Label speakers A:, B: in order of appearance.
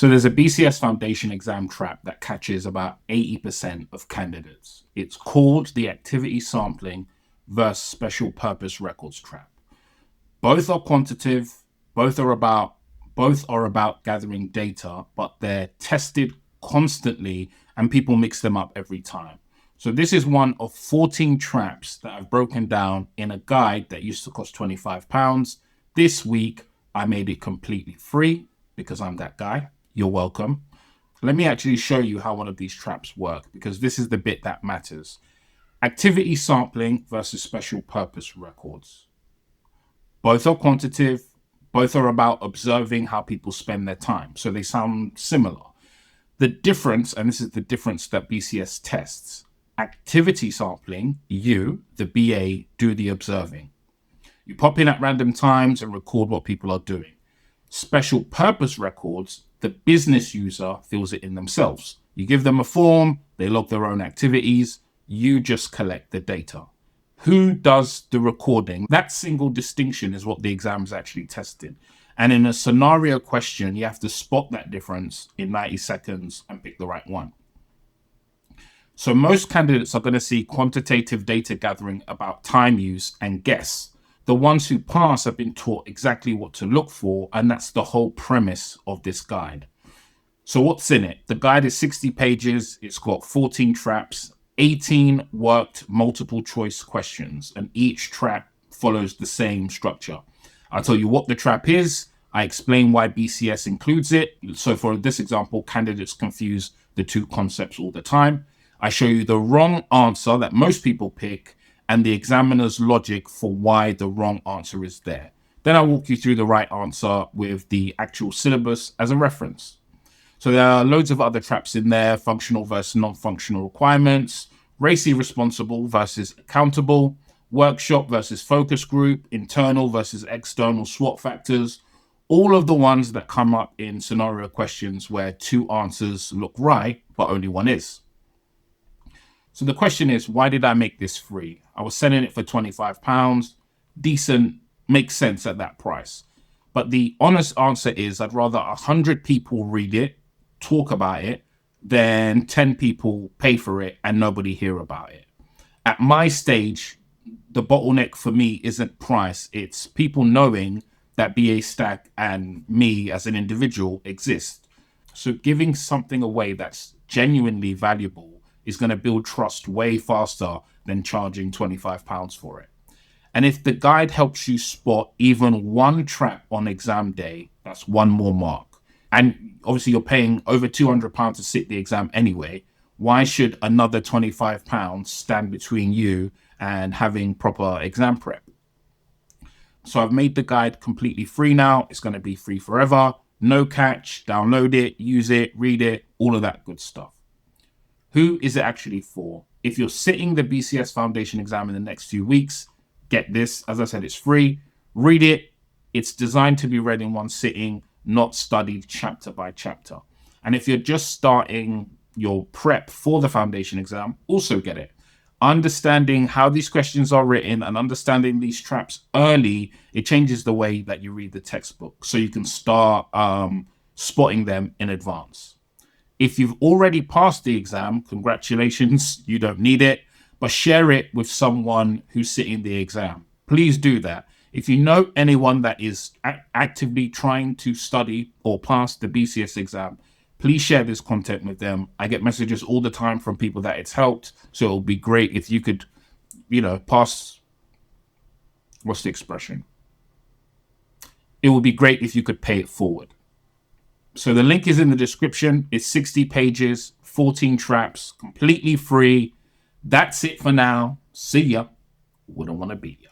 A: So there's a BCS Foundation exam trap that catches about 80% of candidates. It's called the activity sampling versus special purpose records trap. Both are quantitative, both are about gathering data, but they're tested constantly and people mix them up every time. So this is one of 14 traps that I've broken down in a guide that used to cost £25. This week, I made it completely free because I'm that guy. You're welcome. Let me actually show you how one of these traps work, because this is the bit that matters. Activity sampling versus special purpose records. Both are quantitative. Both are about observing how people spend their time. So they sound similar. The difference, and this is the difference that BCS tests, activity sampling, you, the BA, do the observing. You pop in at random times and record what people are doing. Special purpose records, the business user fills it in themselves. You give them a form, they log their own activities, you just collect the data. Who does the recording? That single distinction is what the exam is actually tested. And in a scenario question, you have to spot that difference in 90 seconds and pick the right one. So most candidates are going to see quantitative data gathering about time use and guess. The ones who pass have been taught exactly what to look for, and that's the whole premise of this guide. So what's in it? The guide is 60 pages. It's got 14 traps, 18 worked multiple choice questions, and each trap follows the same structure. I'll tell you what the trap is. I explain why BCS includes it. So for this example, candidates confuse the two concepts all the time. I show you the wrong answer that most people pick and the examiner's logic for why the wrong answer is there. Then I'll walk you through the right answer with the actual syllabus as a reference. So there are loads of other traps in there: functional versus non-functional requirements, racy responsible versus accountable, workshop versus focus group, internal versus external SWOT factors, all of the ones that come up in scenario questions where two answers look right, but only one is. So the question is, why did I make this free? I was selling it for £25. Decent, makes sense at that price. But the honest answer is I'd rather 100 people read it, talk about it, than 10 people pay for it and nobody hear about it. At my stage, the bottleneck for me isn't price. It's people knowing that BA Stack and me as an individual exist. So giving something away that's genuinely valuable is going to build trust way faster than charging £25 for it. And if the guide helps you spot even one trap on exam day, that's one more mark. And obviously you're paying over £200 to sit the exam anyway. Why should another £25 stand between you and having proper exam prep? So I've made the guide completely free now. It's going to be free forever. No catch. Download it, use it, read it, all of that good stuff. Who is it actually for? If you're sitting the BCS Foundation exam in the next few weeks, get this. As I said, it's free. Read it. It's designed to be read in one sitting, not studied chapter by chapter. And if you're just starting your prep for the foundation exam, also get it. Understanding how these questions are written and understanding these traps early, it changes the way that you read the textbook. So you can start spotting them in advance. If you've already passed the exam, congratulations, you don't need it, but share it with someone who's sitting the exam. Please do that. If you know anyone that is actively trying to study or pass the BCS exam, please share this content with them. I get messages all the time from people that it's helped. So it'll be great if you could, pass, what's the expression? It would be great if you could pay it forward. So the link is in the description. It's 60 pages, 14 traps, completely free. That's it for now. See ya. Wouldn't want to be ya.